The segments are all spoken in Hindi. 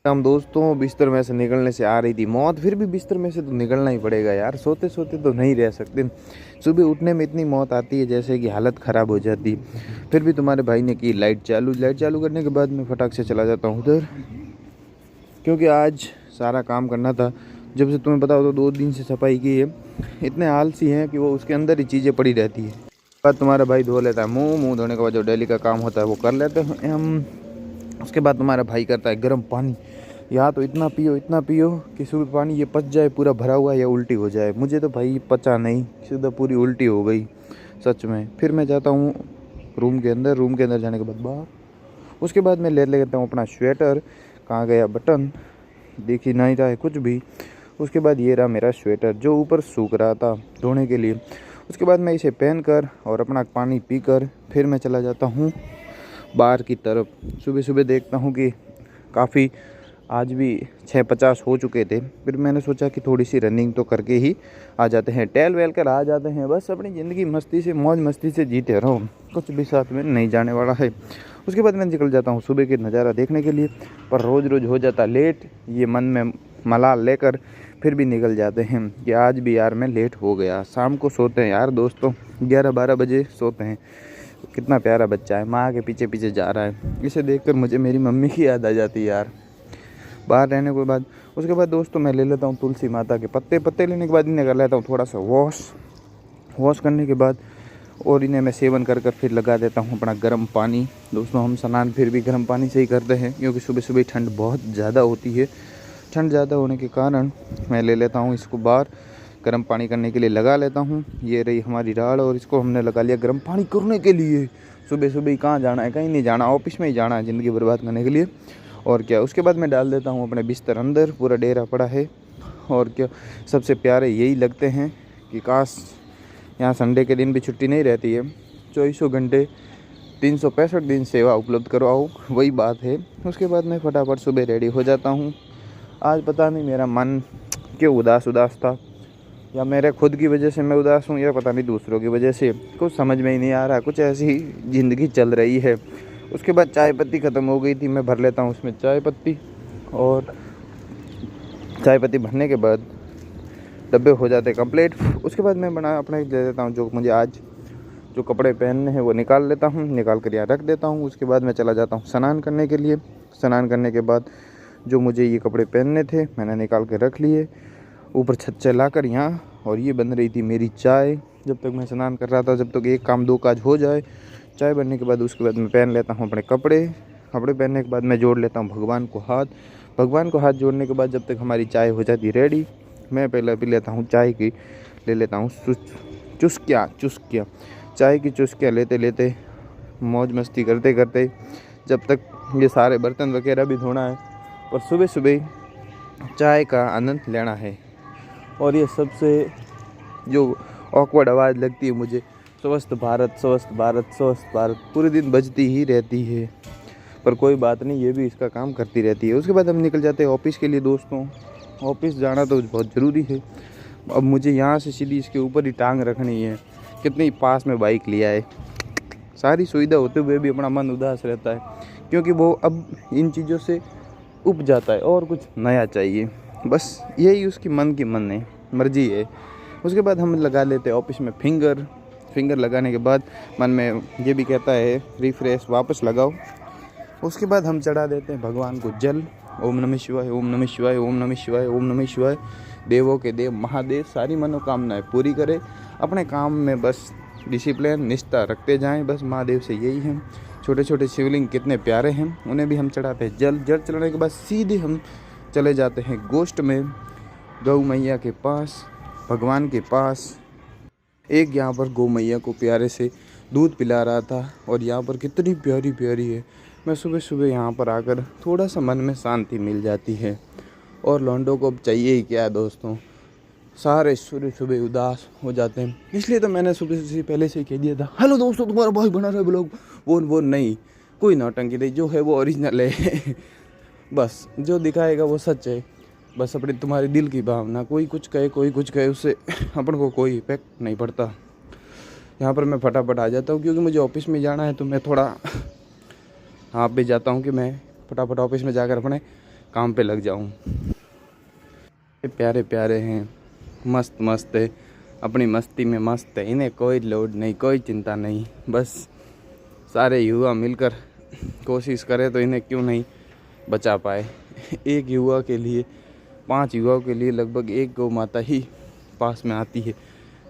हम दोस्तों बिस्तर में से निकलने से आ रही थी मौत, फिर भी बिस्तर में से तो निकलना ही पड़ेगा यार, सोते सोते तो नहीं रह सकते। सुबह उठने में इतनी मौत आती है जैसे कि हालत ख़राब हो जाती। फिर भी तुम्हारे भाई ने की लाइट चालू करने के बाद मैं फटाक से चला जाता हूँ उधर, क्योंकि आज सारा काम करना था। जब से तुम्हें पता हो तो 2 दिन से सफाई की है। इतने आलसी हैं कि वो उसके अंदर ही चीज़ें पड़ी रहती है। बाद तुम्हारा भाई धो लेता है मुंह धोने के बाद जो डेली का काम होता है वो कर लेते हैं हम। उसके बाद तुम्हारा भाई करता है गर्म पानी। यहाँ तो इतना पियो कि सुबह पानी ये पच जाए पूरा भरा हुआ या उल्टी हो जाए। मुझे तो भाई पचा नहीं, सीधा पूरी उल्टी हो गई सच में। फिर मैं जाता हूँ रूम के अंदर जाने के बाद बाहर। उसके बाद मैं ले लेता हूँ अपना स्वेटर। कहाँ गया बटन, दिख ही नहीं रहा है कुछ भी। उसके बाद ये रहा मेरा स्वेटर जो ऊपर सूख रहा था धोने के लिए। उसके बाद मैं इसे पहन कर और अपना पानी पीकर फिर मैं चला जाता हूँ बाहर की तरफ। सुबह सुबह देखता हूँ कि काफ़ी आज भी 6:50 हो चुके थे। फिर मैंने सोचा कि थोड़ी सी रनिंग तो करके ही आ जाते हैं, टहल वहल कर आ जाते हैं। बस अपनी ज़िंदगी मस्ती से मौज मस्ती से जीते रहो, कुछ भी साथ में नहीं जाने वाला है। उसके बाद मैं निकल जाता हूँ सुबह के नज़ारा देखने के लिए, पर रोज़ रोज़ हो जाता लेट। ये मन में मलाल लेकर फिर भी निकल जाते हैं कि आज भी यार मैं लेट हो गया। शाम को सोते हैं यार दोस्तों, 11-12 बजे सोते हैं। कितना प्यारा बच्चा है, माँ के पीछे पीछे जा रहा है। इसे देखकर मुझे मेरी मम्मी की याद आ जाती है यार बाहर रहने के बाद। उसके बाद दोस्तों मैं ले लेता हूँ तुलसी माता के पत्ते लेने के बाद इन्हें कर लेता हूँ थोड़ा सा वॉश करने के बाद, और इन्हें मैं सेवन कर फिर लगा देता हूँ अपना गर्म पानी। दोस्तों हम स्नान फिर भी गर्म पानी से ही करते हैं, क्योंकि सुबह सुबह ठंड बहुत ज़्यादा होती है। ठंड ज़्यादा होने के कारण मैं ले लेता हूँ इसको बाहर, गर्म पानी करने के लिए लगा लेता हूँ। ये रही हमारी राड़, और इसको हमने लगा लिया गर्म पानी करने के लिए। सुबह सुबह ही कहाँ जाना है, कहीं नहीं जाना, ऑफिस में ही जाना है ज़िंदगी बर्बाद करने के लिए। और क्या, उसके बाद मैं डाल देता हूँ अपने बिस्तर अंदर, पूरा डेरा पड़ा है। और क्या, सबसे प्यारे यही लगते हैं कि काश यहाँ संडे के दिन भी छुट्टी नहीं रहती है, 24 घंटे 365 दिन सेवा उपलब्ध करवाओ, वही बात है। उसके बाद मैं फटाफट सुबह रेडी हो जाता हूँ। आज पता नहीं मेरा मन क्यों उदास था, या मेरे खुद की वजह से मैं उदास हूँ, या पता नहीं दूसरों की वजह से, कुछ समझ में ही नहीं आ रहा। कुछ ऐसी ज़िंदगी चल रही है। उसके बाद चाय पत्ती ख़त्म हो गई थी, मैं भर लेता हूँ उसमें चाय पत्ती, और चाय पत्ती भरने के बाद डब्बे हो जाते कंप्लीट। उसके बाद मैं बना अपने दे देता हूँ, जो मुझे आज जो कपड़े पहनने हैं वो निकाल लेता हूँ, निकाल कर यहाँ रख देता हूँ। उसके बाद मैं चला जाता हूँ स्नान करने के लिए। स्नान करने के बाद जो मुझे ये कपड़े पहनने थे मैंने निकाल कर रख लिए ऊपर छत से लाकर यहाँ, और ये बन रही थी मेरी चाय। जब तक मैं स्नान कर रहा था, जब तक एक काम दो काज हो जाए। चाय बनने के बाद उसके बाद मैं पहन लेता हूँ अपने कपड़े पहनने के बाद मैं जोड़ लेता हूँ भगवान को हाथ जोड़ने के बाद जब तक हमारी चाय हो जाती रेडी, मैं पहले पी लेता हूँ चाय की, ले लेता हूँ चुस्कियाँ चाय की चुस्कियाँ लेते लेते मौज मस्ती करते करते, जब तक ये सारे बर्तन वगैरह भी धोना है, और सुबह सुबह चाय का आनंद लेना है। और ये सबसे जो ऑकवर्ड आवाज़ लगती है मुझे, स्वस्थ भारत स्वस्थ भारत स्वस्थ भारत, पूरे दिन बजती ही रहती है, पर कोई बात नहीं, ये भी इसका काम करती रहती है। उसके बाद हम निकल जाते हैं ऑफिस के लिए। दोस्तों ऑफिस जाना तो बहुत ज़रूरी है। अब मुझे यहाँ से सीधी इसके ऊपर ही टांग रखनी है। कितनी पास में बाइक लिया है, सारी सुविधा होते हुए भी अपना मन उदास रहता है, क्योंकि वो अब इन चीज़ों से उब जाता है और कुछ नया चाहिए। बस यही उसकी मन की मर्जी है। उसके बाद हम लगा लेते हैं ऑफिस में फिंगर लगाने के बाद मन में ये भी कहता है रिफ्रेश वापस लगाओ। उसके बाद हम चढ़ा देते हैं भगवान को जल। ओम नमः शिवाय, ओम नमः शिवाय, ओम नमः शिवाय, ओम नमः शिवाय। देवों के देव महादेव सारी मनोकामनाएं पूरी करे। अपने काम में बस डिसिप्लिन निष्ठा रखते जाएं, बस महादेव से यही है। छोटे छोटे शिवलिंग कितने प्यारे हैं, उन्हें भी हम चढ़ाते हैं जल चढ़ाने के बाद सीधे हम चले जाते हैं गोष्ठ में, गौ मैया के पास, भगवान के पास। एक यहाँ पर गौ मैया को प्यारे से दूध पिला रहा था, और यहाँ पर कितनी प्यारी प्यारी है। मैं सुबह सुबह यहाँ पर आकर थोड़ा सा मन में शांति मिल जाती है। और लौंडों को अब चाहिए ही क्या दोस्तों, सारे सुबह सुबह उदास हो जाते हैं। इसलिए तो मैंने सुबह से पहले से ही कह दिया था, हेलो दोस्तों तुम्हारा भाई बना रहा है ब्लॉग, वो नहीं, कोई नौटंकी नहीं, जो है वो ओरिजिनल है। बस जो दिखाएगा वो सच है। बस अपने तुम्हारे दिल की भावना, कोई कुछ कहे उससे अपन को कोई इफेक्ट नहीं पड़ता। यहाँ पर मैं फटाफट आ जाता हूँ, क्योंकि मुझे ऑफिस में जाना है, तो मैं थोड़ा हाँ पे जाता हूँ कि मैं फटाफट ऑफिस में जाकर अपने काम पे लग जाऊँ। प्यारे प्यारे हैं, मस्त मस्त है, अपनी मस्ती में मस्त है, इन्हें कोई लोड नहीं, कोई चिंता नहीं। बस सारे युवा मिलकर कोशिश करें तो इन्हें क्यों नहीं बचा पाए। एक युवा के लिए 5 युवाओं के लिए लगभग एक गौ माता ही पास में आती है।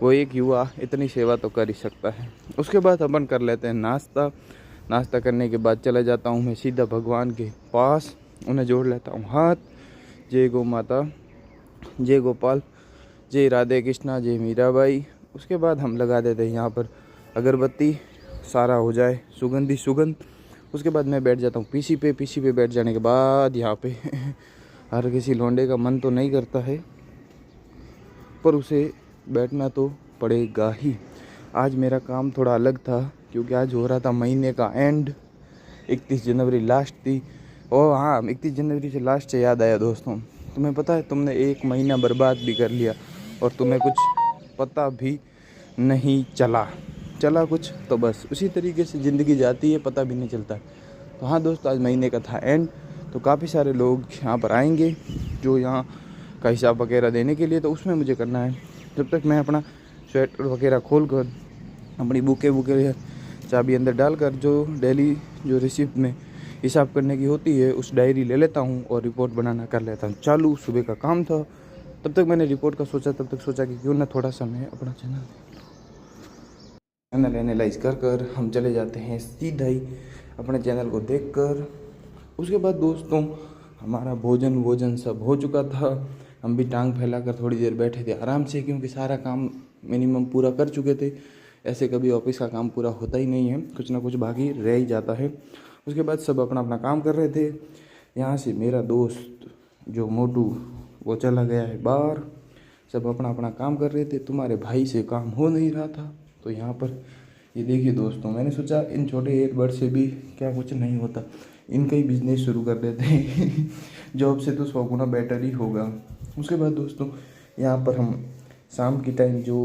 वो एक युवा इतनी सेवा तो कर ही सकता है। उसके बाद अपन कर लेते हैं नाश्ता। नाश्ता करने के बाद चला जाता हूँ मैं सीधा भगवान के पास, उन्हें जोड़ लेता हूँ हाथ। जय गौ माता, जय गोपाल, जय राधे कृष्णा, जय मीराबाई। उसके बाद हम लगा देते हैं यहाँ पर अगरबत्ती, सारा हो जाए सुगंध ही सुगंध। उसके बाद मैं बैठ जाता हूँ पीसी पे बैठ जाने के बाद यहाँ पे हर किसी लौंडे का मन तो नहीं करता है, पर उसे बैठना तो पड़ेगा ही। आज मेरा काम थोड़ा अलग था, क्योंकि आज हो रहा था महीने का एंड। 31 जनवरी लास्ट थी। और हाँ, 31 जनवरी से लास्ट से याद आया दोस्तों, तुम्हें पता है तुमने 1 महीना बर्बाद भी कर लिया और तुम्हें कुछ पता भी नहीं चला कुछ, तो बस उसी तरीके से ज़िंदगी जाती है, पता भी नहीं चलता। तो हाँ दोस्तों, आज महीने का था एंड, तो काफ़ी सारे लोग यहाँ पर आएंगे जो यहाँ का हिसाब वगैरह देने के लिए, तो उसमें मुझे करना है। जब तक मैं अपना स्वेटर वगैरह खोल कर अपनी बुके चाबी अंदर डालकर जो डेली जो रिसिप्ट में हिसाब करने की होती है उस डायरी ले लेता हूँ और रिपोर्ट बनाना कर लेता हूँ चालू। सुबह का काम था, तब तक मैंने रिपोर्ट का सोचा, तब तक सोचा कि क्यों ना थोड़ा सा मैं अपना चैनल एनालाइज कर हम चले जाते हैं सीधा ही अपने चैनल को देखकर। उसके बाद दोस्तों हमारा भोजन सब हो चुका था। हम भी टांग फैलाकर थोड़ी देर बैठे थे आराम से, क्योंकि सारा काम मिनिमम पूरा कर चुके थे। ऐसे कभी ऑफिस का काम पूरा होता ही नहीं है, कुछ ना कुछ बाकी रह ही जाता है। उसके बाद सब अपना अपना काम कर रहे थे। यहाँ से मेरा दोस्त जो मोटू वो चला गया है बाहर, सब अपना अपना काम कर रहे थे। तुम्हारे भाई से काम हो नहीं रहा था, तो यहाँ पर ये देखिए दोस्तों, मैंने सोचा इन छोटे एयरबड से भी क्या कुछ नहीं होता, इनका ही बिजनेस शुरू कर देते हैं जॉब से तो 100 गुना बेटर ही होगा। उसके बाद दोस्तों यहाँ पर हम शाम की टाइम जो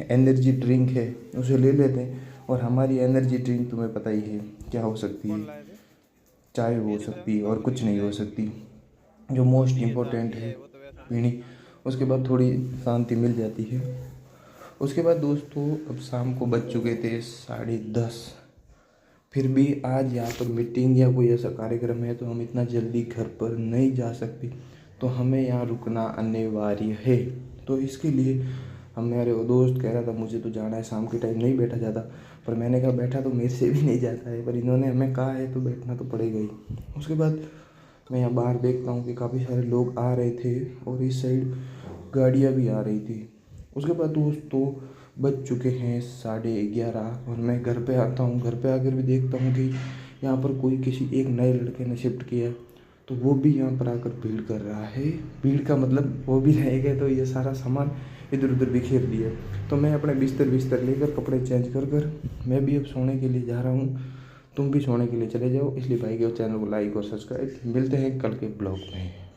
एनर्जी ड्रिंक है उसे ले लेते हैं। और हमारी एनर्जी ड्रिंक तुम्हें पता ही है क्या हो सकती है, चाय हो सकती है और कुछ नहीं हो सकती, जो मोस्ट इम्पोर्टेंट है पीनी। उसके बाद थोड़ी शांति मिल जाती है। उसके बाद दोस्तों अब शाम को बज चुके थे 10:30, फिर भी आज यहाँ पर मीटिंग या कोई ऐसा कार्यक्रम है तो हम इतना जल्दी घर पर नहीं जा सकते, तो हमें यहाँ रुकना अनिवार्य है। तो इसके लिए मेरे दोस्त कह रहा था मुझे तो जाना है, शाम के टाइम नहीं बैठा जाता, पर मैंने कहा बैठा तो मेरे से भी नहीं जाता है, पर इन्होंने हमें कहा है तो बैठना तो पड़ेगा ही। उसके बाद मैं यहाँ बाहर देखता हूँ कि काफ़ी सारे लोग आ रहे थे और इस साइड गाड़ियाँ भी आ रही थी। उसके बाद दोस्तों बज चुके हैं 11:30 और मैं घर पे आता हूँ। घर पे आकर भी देखता हूँ कि यहाँ पर कोई किसी एक नए लड़के ने शिफ्ट किया, तो वो भी यहाँ पर आकर भीड़ कर रहा है। भीड़ का मतलब वो भी रहेगा, तो ये सारा सामान इधर उधर बिखेर दिया। तो मैं अपने बिस्तर लेकर कपड़े चेंज कर मैं भी अब सोने के लिए जा रहा हूँ। तुम भी सोने के लिए चले जाओ, इसलिए भाई के चैनल को लाइक और सब्सक्राइब। मिलते हैं कल के ब्लॉग में।